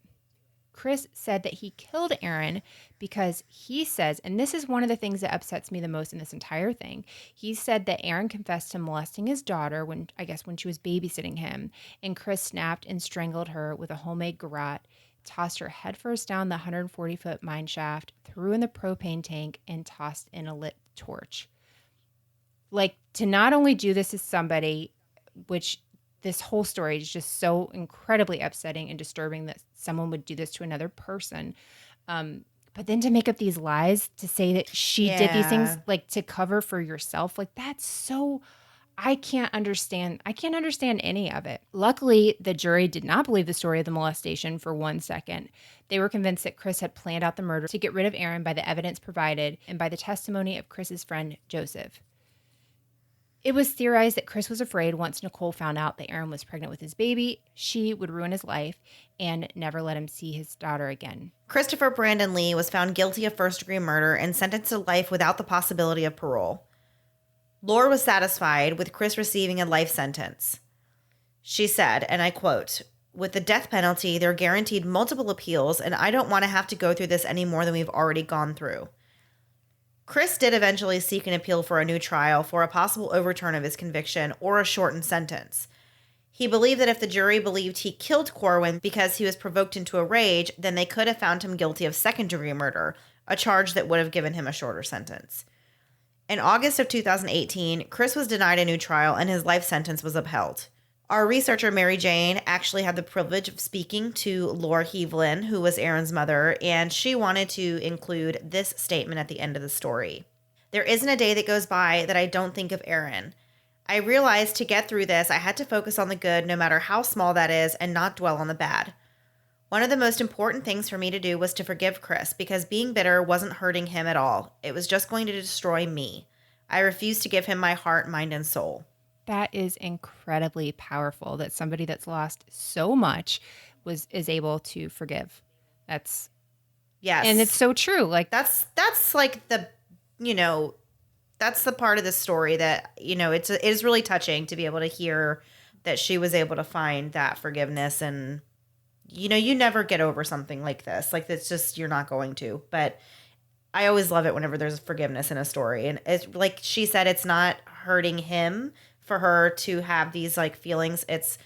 Chris said that he killed Erin because he says, and this is one of the things that upsets me the most in this entire thing. He said that Erin confessed to molesting his daughter when she was babysitting him, and Chris snapped and strangled her with a homemade garrote, tossed her headfirst down the 140-foot mine shaft, threw in the propane tank, and tossed in a lit torch. Like, to not only do this to somebody, which this whole story is just so incredibly upsetting and disturbing that someone would do this to another person. But then to make up these lies to say that she did these things, like, to cover for yourself, like, that's so, I can't understand any of it. Luckily, the jury did not believe the story of the molestation for 1 second. They were convinced that Chris had planned out the murder to get rid of Erin by the evidence provided and by the testimony of Chris's friend, Joseph. It was theorized that Chris was afraid once Nicole found out that Erin was pregnant with his baby, she would ruin his life and never let him see his daughter again. Christopher Brandon Lee was found guilty of first-degree murder and sentenced to life without the possibility of parole. Laura was satisfied with Chris receiving a life sentence. She said, and I quote, "With the death penalty, they're guaranteed multiple appeals, and I don't want to have to go through this any more than we've already gone through." Chris did eventually seek an appeal for a new trial for a possible overturn of his conviction or a shortened sentence. He believed that if the jury believed he killed Corwin because he was provoked into a rage, then they could have found him guilty of second-degree murder, a charge that would have given him a shorter sentence. In August of 2018, Chris was denied a new trial and his life sentence was upheld. Our researcher, Mary Jane, actually had the privilege of speaking to Laura Heavilin, who was Erin's mother, and she wanted to include this statement at the end of the story. "There isn't a day that goes by that I don't think of Erin. I realized to get through this, I had to focus on the good, no matter how small that is, and not dwell on the bad. One of the most important things for me to do was to forgive Chris, because being bitter wasn't hurting him at all. It was just going to destroy me. I refused to give him my heart, mind, and soul." That is incredibly powerful, that somebody that's lost so much is able to forgive. Yes. And it's so true. Like, that's like the, that's the part of the story that, it is really touching to be able to hear that she was able to find that forgiveness. And, you never get over something like this. Like, it's just, you're not going to. But I always love it whenever there's forgiveness in a story. And it's like she said, it's not hurting him for her to have these like feelings. It's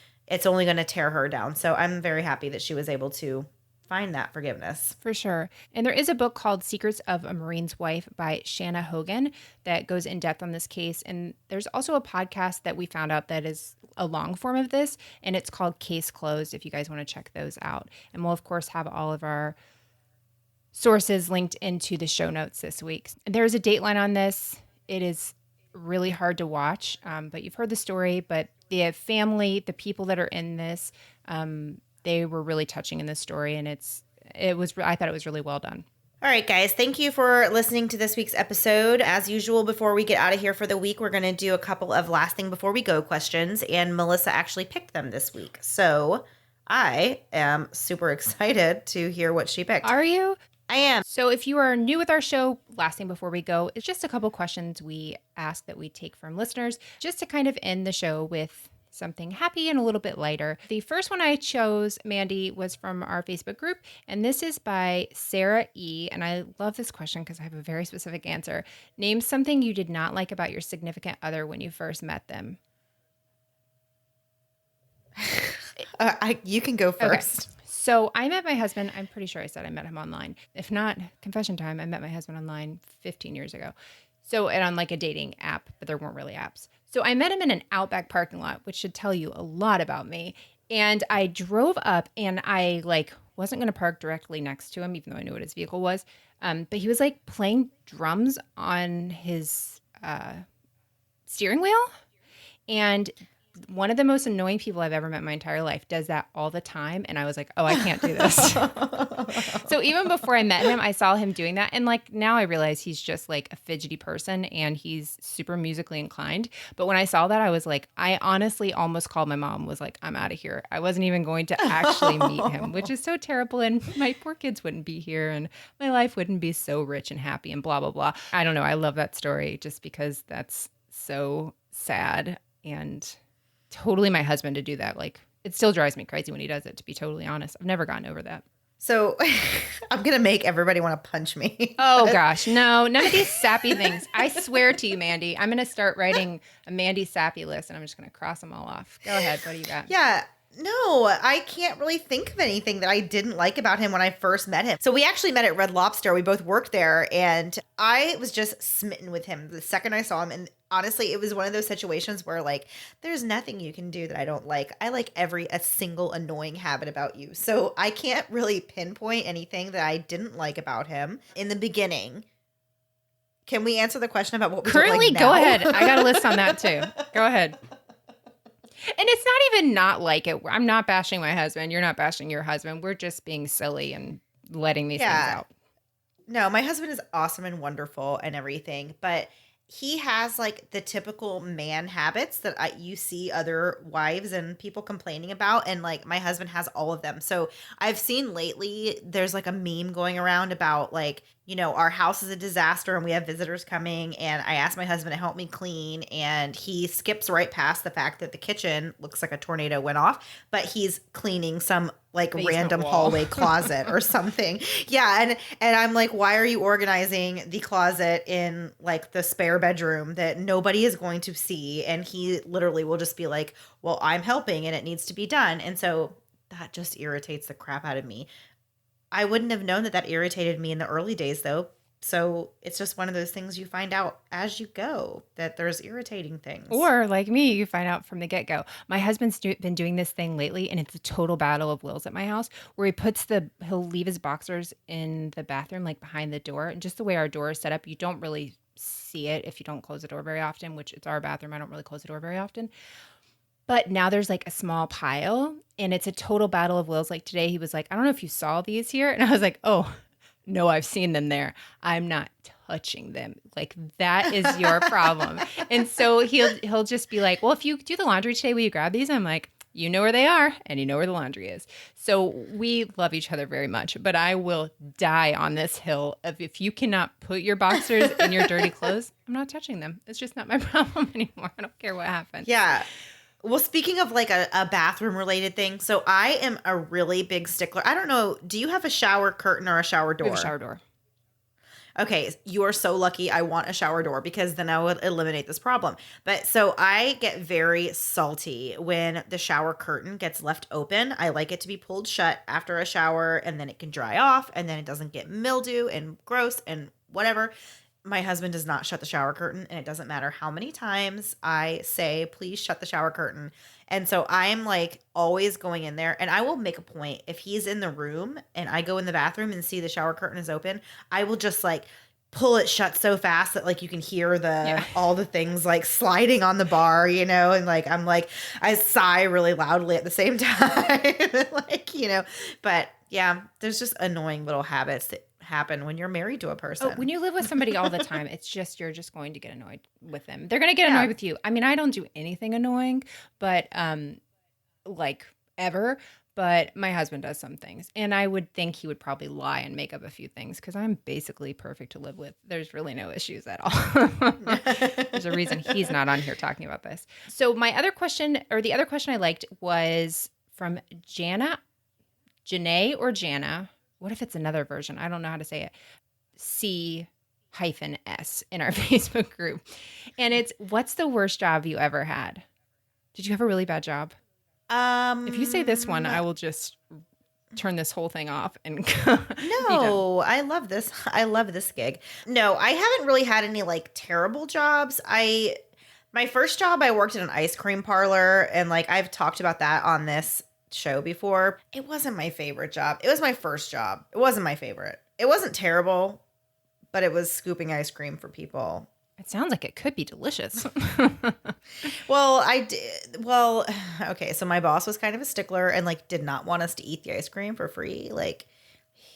only going to tear her down. So I'm very happy that she was able to find that forgiveness. For sure. And there is a book called Secrets of a Marine's Wife by Shanna Hogan that goes in depth on this case. And there's also a podcast that we found out that is a long form of this, and it's called Case Closed, if you guys want to check those out. And we'll, of course, have all of our sources linked into the show notes this week. There's a dateline on this. It is really hard to watch, but you've heard the story. But the family, the people that are in this, they were really touching in this story, and I thought it was really well done. All right, guys, thank you for listening to this week's episode. As usual, before we get out of here for the week, we're going to do a couple of last thing before we go questions, and Melissa actually picked them this week. So I am super excited to hear what she picked. Are you? I am. So if you are new with our show, last thing before we go, it's just a couple questions we ask that we take from listeners just to kind of end the show with something happy and a little bit lighter. The first one I chose, Mandy, was from our Facebook group, and this is by Sarah E. And I love this question because I have a very specific answer. Name something you did not like about your significant other when you first met them. You can go first. Okay. So I met my husband. I'm pretty sure I said I met him online. If not, confession time, I met my husband online 15 years ago. So, and on like a dating app, but there weren't really apps. So I met him in an Outback parking lot, which should tell you a lot about me. And I drove up, and I wasn't going to park directly next to him, even though I knew what his vehicle was. But he was like playing drums on his steering wheel. And one of the most annoying people I've ever met in my entire life does that all the time. And I was like, oh, I can't do this. So even before I met him, I saw him doing that. And now I realize he's just like a fidgety person and he's super musically inclined. But when I saw that, I was like, I honestly almost called my mom, was like, I'm out of here. I wasn't even going to actually meet him, which is so terrible. And my poor kids wouldn't be here and my life wouldn't be so rich and happy and blah, blah, blah. I don't know. I love that story just because that's so sad and totally my husband to do that. It still drives me crazy when he does it, to be totally honest. I've never gotten over that. So I'm going to make everybody want to punch me. Oh, gosh. No, none of these sappy things. I swear to you, Mandy, I'm going to start writing a Mandy sappy list, and I'm just going to cross them all off. Go ahead. What do you got? Yeah. No, I can't really think of anything that I didn't like about him when I first met him. So we actually met at Red Lobster. We both worked there, and I was just smitten with him the second I saw him. And honestly, it was one of those situations where like, there's nothing you can do that I don't like. I like a single annoying habit about you. So I can't really pinpoint anything that I didn't like about him in the beginning. Can we answer the question about what we Currently, don't like go now? ahead. I got a list on that too. Go ahead. And it's not even not like it. I'm not bashing my husband. You're not bashing your husband. We're just being silly and letting these things out. No, my husband is awesome and wonderful and everything, but he has like the typical man habits that you see other wives and people complaining about. And like my husband has all of them. So I've seen lately, there's like a meme going around about like, you know, our house is a disaster and we have visitors coming. And I asked my husband to help me clean. And he skips right past the fact that the kitchen looks like a tornado went off, but he's cleaning some like Basement random wall. hallway closet or something. Yeah. And I'm like, why are you organizing the closet in like the spare bedroom that nobody is going to see? And he literally will just be like, well, I'm helping and it needs to be done. And so that just irritates the crap out of me. I wouldn't have known that that irritated me in the early days though. So it's just one of those things you find out as you go that there's irritating things. Or like me, you find out from the get-go. My husband's been doing this thing lately, and it's a total battle of wills at my house, where he'll leave his boxers in the bathroom, like behind the door. And just the way our door is set up, you don't really see it if you don't close the door very often, which it's our bathroom. I don't really close the door very often. But now there's like a small pile, and it's a total battle of wills. Like today, he was like, I don't know if you saw these here. And I was like, oh, no, I've seen them there. I'm not touching them. Like that is your problem. And so he'll just be like, well, if you do the laundry today, will you grab these? I'm like, you know where they are and you know where the laundry is. So we love each other very much, but I will die on this hill of if you cannot put your boxers in your dirty clothes, I'm not touching them. It's just not my problem anymore. I don't care what happens. Yeah. Well, speaking of like a bathroom related thing, so I am a really big stickler. I don't know. Do you have a shower curtain or a shower door? We have a shower door. Okay, you are so lucky. I want a shower door because then I would eliminate this problem. But so I get very salty when the shower curtain gets left open. I like it to be pulled shut after a shower and then it can dry off and then it doesn't get mildew and gross and whatever. My husband does not shut the shower curtain, and it doesn't matter how many times I say, please shut the shower curtain. And so I'm like always going in there, and I will make a point. If he's in the room and I go in the bathroom and see the shower curtain is open, I will just like pull it shut so fast that like you can hear all the things like sliding on the bar, you know, and like I sigh really loudly at the same time. Like, you know, but yeah, there's just annoying little habits that happen when you're married to a person. Oh, when you live with somebody all the time, it's just you're just going to get annoyed with them. They're going to get annoyed with you. I mean, I don't do anything annoying, but like ever. But my husband does some things, and I would think he would probably lie and make up a few things because I'm basically perfect to live with. There's really no issues at all. There's a reason he's not on here talking about this. So my other question, or the other question I liked, was from Janae or Jana. What if it's another version? I don't know how to say it. C-S in our Facebook group. And it's, what's the worst job you ever had? Did you have a really bad job? If you say this one, I will just turn this whole thing off and go. No, I love this. I love this gig. No, I haven't really had any like terrible jobs. My first job, I worked at an ice cream parlor, and like I've talked about that on this show before. It wasn't my favorite job. It was my first job. It wasn't my favorite. It wasn't terrible, but it was scooping ice cream for people. It sounds like it could be delicious. Well, okay, so my boss was kind of a stickler and like did not want us to eat the ice cream for free. Like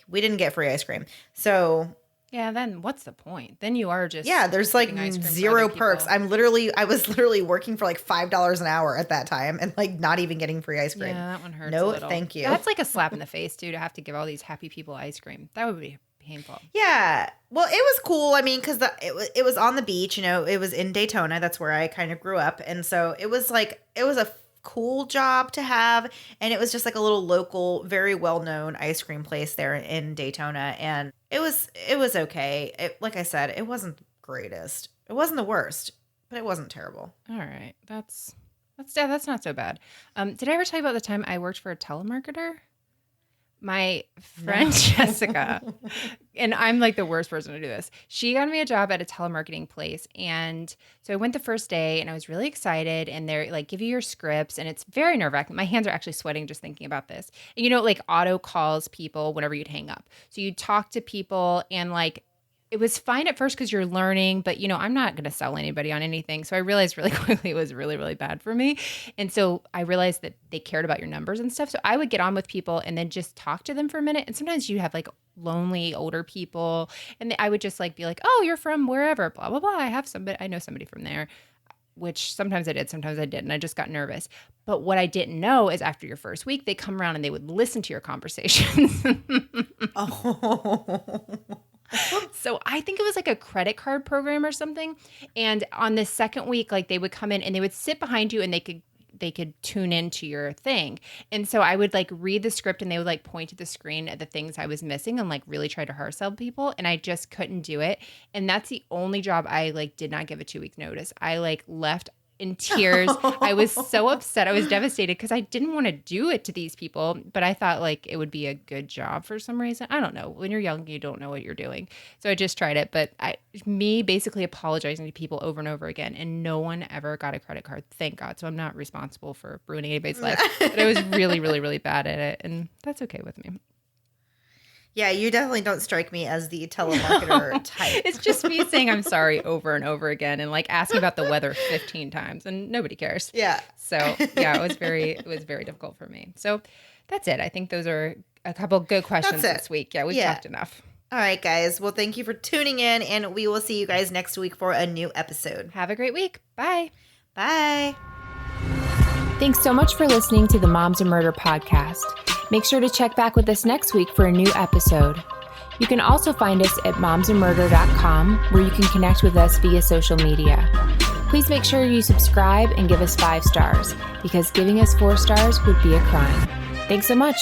we didn't get free ice cream. So yeah, then what's the point? Then you are just there's like zero perks. I was literally working for like $5 an hour at that time and like not even getting free ice cream. Yeah, that one hurts. No, a little. thank you. That's like a slap in the face too, to have to give all these happy people ice cream. That would be painful. Yeah. Well, it was cool. I mean, because it was on the beach, you know, it was in Daytona. That's where I kind of grew up. And so it was a cool job to have. And it was just like a little local, very well-known ice cream place there in Daytona. And it was okay. Like I said, it wasn't the greatest. It wasn't the worst, but it wasn't terrible. All right. That's not so bad. Did I ever tell you about the time I worked for a telemarketer? My friend Jessica, and I'm like the worst person to do this. She got me a job at a telemarketing place. And so I went the first day and I was really excited. And they're like, give you your scripts. And it's very nerve-wracking. My hands are actually sweating just thinking about this. And like auto calls people whenever you'd hang up. So you'd talk to people and like, it was fine at first because you're learning, but I'm not going to sell anybody on anything. So I realized really quickly it was really, really bad for me. And so I realized that they cared about your numbers and stuff. So I would get on with people and then just talk to them for a minute. And sometimes you have like lonely older people and I would just like be like, oh, you're from wherever, blah, blah, blah. I know somebody from there, which sometimes I did, sometimes I didn't. I just got nervous. But what I didn't know is after your first week, they come around and they would listen to your conversations. Oh. So I think it was like a credit card program or something. And on the second week, like they would come in and they would sit behind you and they could tune into your thing. And so I would like read the script and they would like point to the screen at the things I was missing and like really try to hard sell people. And I just couldn't do it. And that's the only job I like did not give a 2-week notice. I like left in tears. I was so upset. I was devastated because I didn't want to do it to these people, but I thought like it would be a good job for some reason. I don't know. When you're young, you don't know what you're doing. So I just tried it. But me basically apologizing to people over and over again, and no one ever got a credit card. Thank God. So I'm not responsible for ruining anybody's life. But I was really, really, really bad at it. And that's okay with me. Yeah, you definitely don't strike me as the telemarketer type. It's just me saying I'm sorry over and over again and like asking about the weather 15 times and nobody cares. Yeah. So yeah, it was very difficult for me. So that's it. I think those are a couple good questions this week. Yeah, we've talked enough. All right, guys. Well, thank you for tuning in, and we will see you guys next week for a new episode. Have a great week. Bye. Bye. Thanks so much for listening to the Moms and Murder podcast. Make sure to check back with us next week for a new episode. You can also find us at momsandmurder.com, where you can connect with us via social media. Please make sure you subscribe and give us 5 stars, because giving us 4 stars would be a crime. Thanks so much.